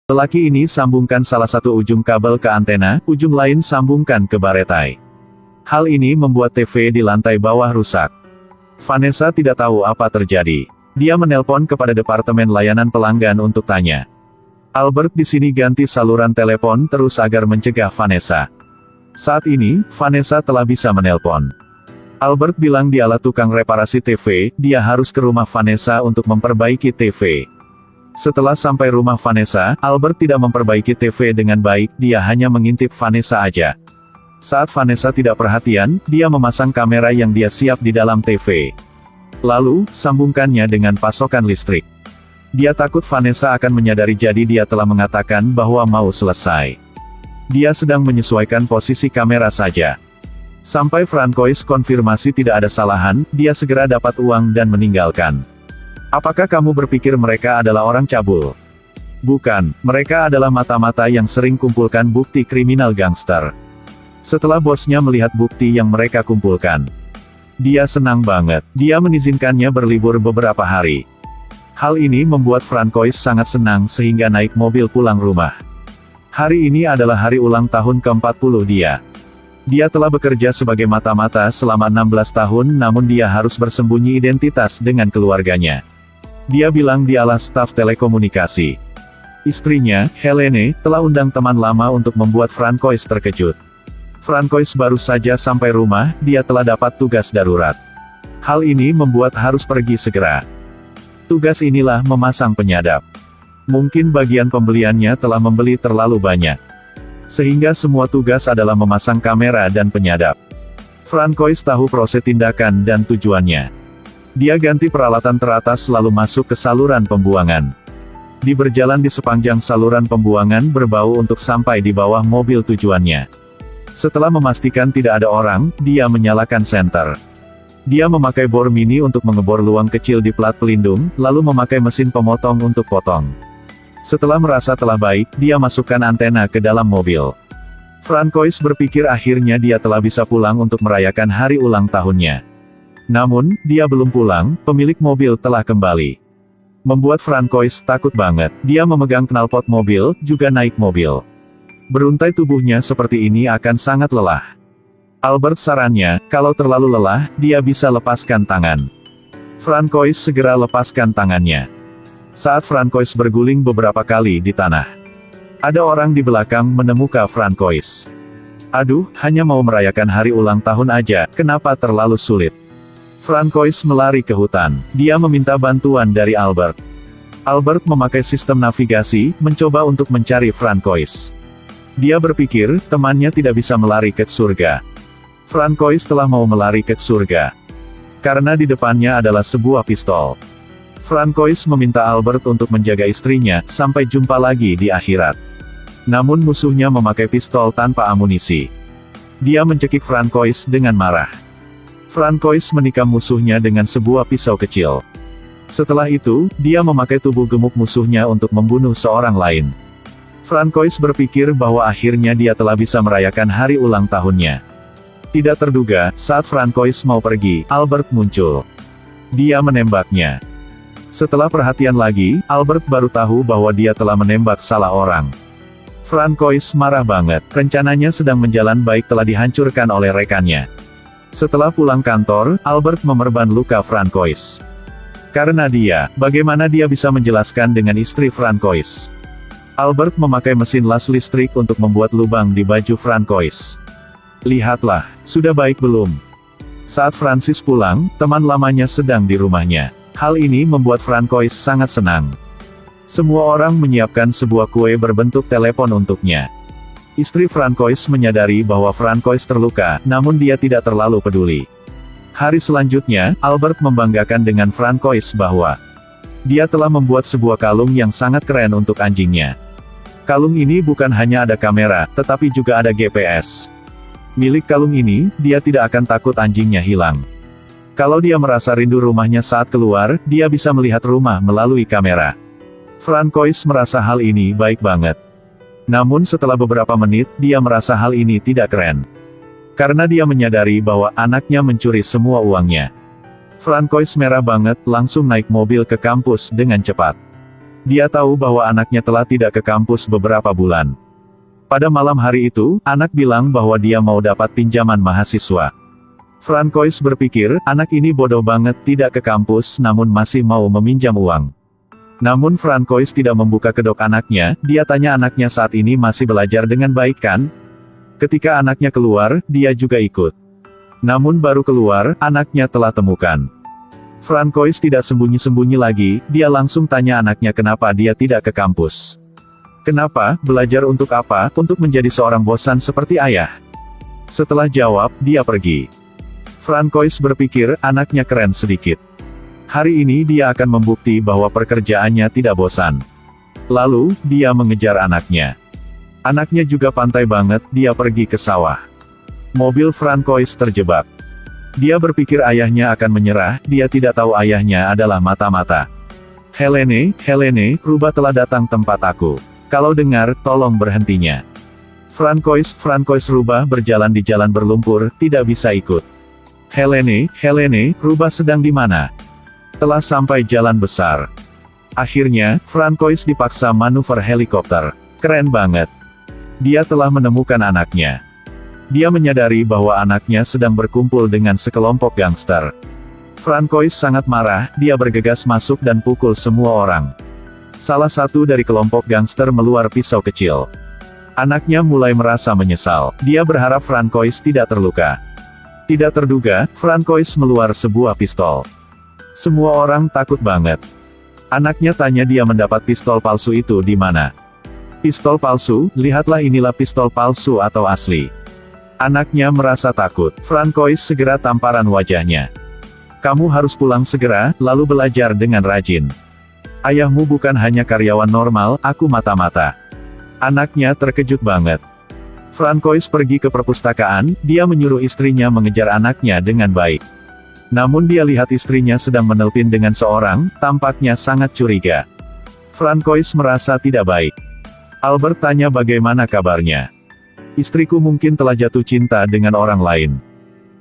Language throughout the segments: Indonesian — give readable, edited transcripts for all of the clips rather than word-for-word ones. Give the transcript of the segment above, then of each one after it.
Lelaki ini sambungkan salah satu ujung kabel ke antena, ujung lain sambungkan ke baretai. Hal ini membuat TV di lantai bawah rusak. Vanessa tidak tahu apa terjadi. Dia menelpon kepada departemen layanan pelanggan untuk tanya. Albert di sini ganti saluran telepon terus agar mencegah Vanessa. Saat ini, Vanessa telah bisa menelpon. Albert bilang dialah tukang reparasi TV, dia harus ke rumah Vanessa untuk memperbaiki TV. Setelah sampai rumah Vanessa, Albert tidak memperbaiki TV dengan baik, dia hanya mengintip Vanessa aja. Saat Vanessa tidak perhatian, dia memasang kamera yang dia siap di dalam TV. Lalu, sambungkannya dengan pasokan listrik. Dia takut Vanessa akan menyadari, jadi dia telah mengatakan bahwa mau selesai. Dia sedang menyesuaikan posisi kamera saja. Sampai Francois konfirmasi tidak ada salahan, dia segera dapat uang dan meninggalkan. Apakah kamu berpikir mereka adalah orang cabul? Bukan, mereka adalah mata-mata yang sering kumpulkan bukti kriminal gangster. Setelah bosnya melihat bukti yang mereka kumpulkan, dia senang banget. Dia mengizinkannya berlibur beberapa hari. Hal ini membuat Francois sangat senang sehingga naik mobil pulang rumah. Hari ini adalah hari ulang tahun ke-40 dia. Dia telah bekerja sebagai mata-mata selama 16 tahun, namun dia harus bersembunyi identitas dengan keluarganya. Dia bilang dialah staf telekomunikasi. Istrinya, Helene, telah undang teman lama untuk membuat Francois terkejut. Francois baru saja sampai rumah, dia telah dapat tugas darurat. Hal ini membuat harus pergi segera. Tugas inilah memasang penyadap. Mungkin bagian pembeliannya telah membeli terlalu banyak. Sehingga semua tugas adalah memasang kamera dan penyadap. Francois tahu proses tindakan dan tujuannya. Dia ganti peralatan teratas lalu masuk ke saluran pembuangan. Di berjalan di sepanjang saluran pembuangan berbau untuk sampai di bawah mobil tujuannya. Setelah memastikan tidak ada orang, dia menyalakan senter. Dia memakai bor mini untuk mengebor luang kecil di plat pelindung, lalu memakai mesin pemotong untuk potong. Setelah merasa telah baik, dia masukkan antena ke dalam mobil. Francois berpikir akhirnya dia telah bisa pulang untuk merayakan hari ulang tahunnya. Namun, dia belum pulang, pemilik mobil telah kembali. Membuat Francois takut banget, dia memegang knalpot mobil, juga naik mobil. Beruntai tubuhnya seperti ini akan sangat lelah. Albert sarannya, kalau terlalu lelah, dia bisa lepaskan tangan. Francois segera lepaskan tangannya. Saat Francois berguling beberapa kali di tanah, ada orang di belakang menemukan Francois. Aduh, hanya mau merayakan hari ulang tahun aja, kenapa terlalu sulit? Francois melari ke hutan. Dia meminta bantuan dari Albert. Albert memakai sistem navigasi, mencoba untuk mencari Francois. Dia berpikir, temannya tidak bisa melari ke surga. Francois telah mau melari ke surga. Karena di depannya adalah sebuah pistol. Francois meminta Albert untuk menjaga istrinya, sampai jumpa lagi di akhirat. Namun musuhnya memakai pistol tanpa amunisi. Dia mencekik Francois dengan marah. Francois menikam musuhnya dengan sebuah pisau kecil. Setelah itu, dia memakai tubuh gemuk musuhnya untuk membunuh seorang lain. Francois berpikir bahwa akhirnya dia telah bisa merayakan hari ulang tahunnya. Tidak terduga, saat Francois mau pergi, Albert muncul. Dia menembaknya. Setelah perhatian lagi, Albert baru tahu bahwa dia telah menembak salah orang. Francois marah banget, rencananya sedang menjalan baik telah dihancurkan oleh rekannya. Setelah pulang kantor, Albert memerban luka Francois. Karena dia, bagaimana dia bisa menjelaskan dengan istri Francois? Albert memakai mesin las listrik untuk membuat lubang di baju Francois. Lihatlah, sudah baik belum? Saat Francis pulang, teman lamanya sedang di rumahnya. Hal ini membuat Francois sangat senang. Semua orang menyiapkan sebuah kue berbentuk telepon untuknya. Istri Francois menyadari bahwa Francois terluka, namun dia tidak terlalu peduli. Hari selanjutnya, Albert membanggakan dengan Francois bahwa dia telah membuat sebuah kalung yang sangat keren untuk anjingnya. Kalung ini bukan hanya ada kamera, tetapi juga ada GPS. Milik kalung ini, dia tidak akan takut anjingnya hilang. Kalau dia merasa rindu rumahnya saat keluar, dia bisa melihat rumah melalui kamera. Francois merasa hal ini baik banget. Namun setelah beberapa menit, dia merasa hal ini tidak keren. Karena dia menyadari bahwa anaknya mencuri semua uangnya. Francois merah banget, langsung naik mobil ke kampus dengan cepat. Dia tahu bahwa anaknya telah tidak ke kampus beberapa bulan. Pada malam hari itu, anak bilang bahwa dia mau dapat pinjaman mahasiswa. Francois berpikir, anak ini bodoh banget tidak ke kampus namun masih mau meminjam uang. Namun Francois tidak membuka kedok anaknya, dia tanya anaknya saat ini masih belajar dengan baik kan? Ketika anaknya keluar, dia juga ikut. Namun baru keluar, anaknya telah temukan. Francois tidak sembunyi-sembunyi lagi, dia langsung tanya anaknya kenapa dia tidak ke kampus. Kenapa, belajar untuk apa, untuk menjadi seorang bosan seperti ayah? Setelah jawab, dia pergi. Francois berpikir, anaknya keren sedikit. Hari ini dia akan membukti bahwa pekerjaannya tidak bosan. Lalu, dia mengejar anaknya. Anaknya juga pantai banget, dia pergi ke sawah. Mobil Francois terjebak. Dia berpikir ayahnya akan menyerah, dia tidak tahu ayahnya adalah mata-mata. Helene, Rubah telah datang tempat aku. Kalau dengar, tolong berhentinya. Francois, Rubah berjalan di jalan berlumpur, tidak bisa ikut. Helene, Rubah sedang di mana? Telah sampai jalan besar. Akhirnya, Francois dipaksa manuver helikopter. Keren banget. Dia telah menemukan anaknya. Dia menyadari bahwa anaknya sedang berkumpul dengan sekelompok gangster. Francois sangat marah, dia bergegas masuk dan pukul semua orang. Salah satu dari kelompok gangster meluar pisau kecil. Anaknya mulai merasa menyesal, dia berharap Francois tidak terluka. Tidak terduga, Francois meluar sebuah pistol. Semua orang takut banget. Anaknya tanya dia mendapat pistol palsu itu di mana. Pistol palsu, lihatlah inilah pistol palsu atau asli. Anaknya merasa takut, Francois segera tamparan wajahnya. Kamu harus pulang segera, lalu belajar dengan rajin. Ayahmu bukan hanya karyawan normal, aku mata-mata. Anaknya terkejut banget. Francois pergi ke perpustakaan, dia menyuruh istrinya mengejar anaknya dengan baik. Namun dia lihat istrinya sedang menelpon dengan seorang, tampaknya sangat curiga. Francois merasa tidak baik. Albert tanya bagaimana kabarnya. Istriku mungkin telah jatuh cinta dengan orang lain.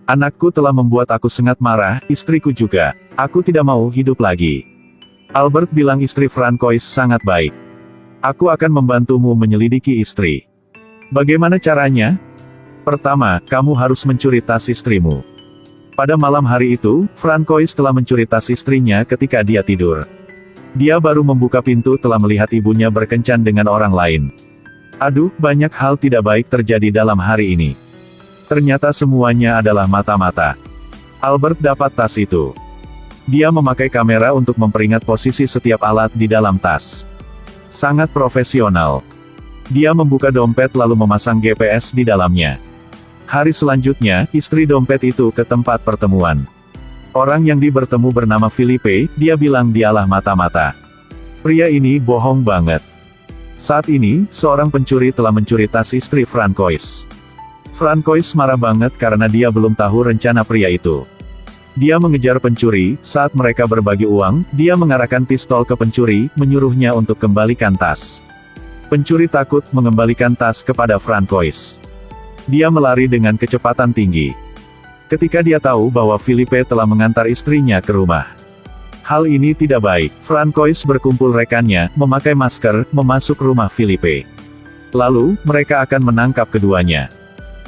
Anakku telah membuat aku sangat marah, istriku juga. Aku tidak mau hidup lagi. Albert bilang istri Francois sangat baik. Aku akan membantumu menyelidiki istri. Bagaimana caranya? Pertama, kamu harus mencuri tas istrimu. Pada malam hari itu, Francois telah mencuri tas istrinya ketika dia tidur. Dia baru membuka pintu telah melihat ibunya berkencan dengan orang lain. Aduh, banyak hal tidak baik terjadi dalam hari ini. Ternyata semuanya adalah mata-mata. Albert dapat tas itu. Dia memakai kamera untuk memperingat posisi setiap alat di dalam tas. Sangat profesional. Dia membuka dompet lalu memasang GPS di dalamnya. Hari selanjutnya, istri dompet itu ke tempat pertemuan. Orang yang bertemu bernama Filipe, dia bilang dialah mata-mata. Pria ini bohong banget. Saat ini, seorang pencuri telah mencuri tas istri Francois. Francois marah banget karena dia belum tahu rencana pria itu. Dia mengejar pencuri, saat mereka berbagi uang, dia mengarahkan pistol ke pencuri, menyuruhnya untuk kembalikan tas. Pencuri takut mengembalikan tas kepada Francois. Dia melari dengan kecepatan tinggi. Ketika dia tahu bahwa Filipe telah mengantar istrinya ke rumah. Hal ini tidak baik, Francois berkumpul rekannya, memakai masker, memasuk rumah Filipe. Lalu, mereka akan menangkap keduanya.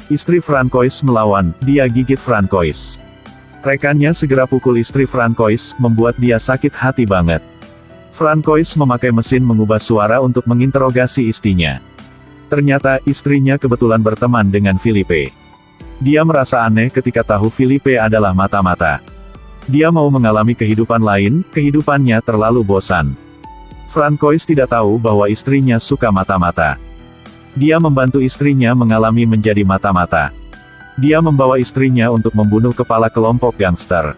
Istri Francois melawan, dia gigit Francois. Rekannya segera pukul istri Francois, membuat dia sakit hati banget. Francois memakai mesin mengubah suara untuk menginterogasi istrinya. Ternyata, istrinya kebetulan berteman dengan Filipe. Dia merasa aneh ketika tahu Filipe adalah mata-mata. Dia mau mengalami kehidupan lain, kehidupannya terlalu bosan. Francois tidak tahu bahwa istrinya suka mata-mata. Dia membantu istrinya mengalami menjadi mata-mata. Dia membawa istrinya untuk membunuh kepala kelompok gangster.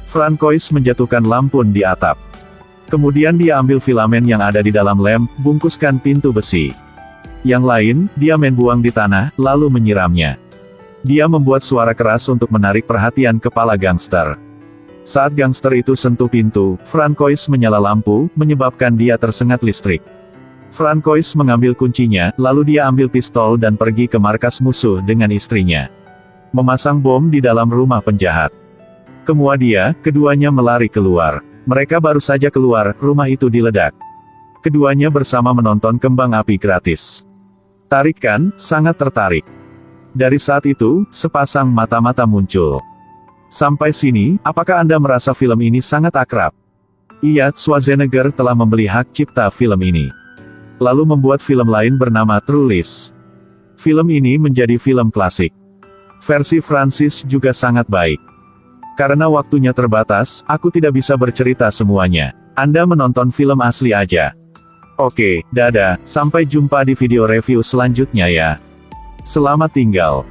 Francois menjatuhkan lampun di atap. Kemudian dia ambil filamen yang ada di dalam lem, bungkuskan pintu besi. Yang lain, dia main buang di tanah, lalu menyiramnya. Dia membuat suara keras untuk menarik perhatian kepala gangster. Saat gangster itu sentuh pintu, Francois menyala lampu, menyebabkan dia tersengat listrik. Francois mengambil kuncinya, lalu dia ambil pistol dan pergi ke markas musuh dengan istrinya. Memasang bom di dalam rumah penjahat. Kemudian, keduanya melari keluar. Mereka baru saja keluar, rumah itu diledak. Keduanya bersama menonton kembang api gratis. Tarik kan? Sangat tertarik. Dari saat itu, sepasang mata-mata muncul. Sampai sini, apakah Anda merasa film ini sangat akrab? Iya, Schwarzenegger telah membeli hak cipta film ini. Lalu membuat film lain bernama True Lies. Film ini menjadi film klasik. Versi Francis juga sangat baik. Karena waktunya terbatas, aku tidak bisa bercerita semuanya. Anda menonton film asli aja. Oke, dadah, sampai jumpa di video review selanjutnya ya. Selamat tinggal.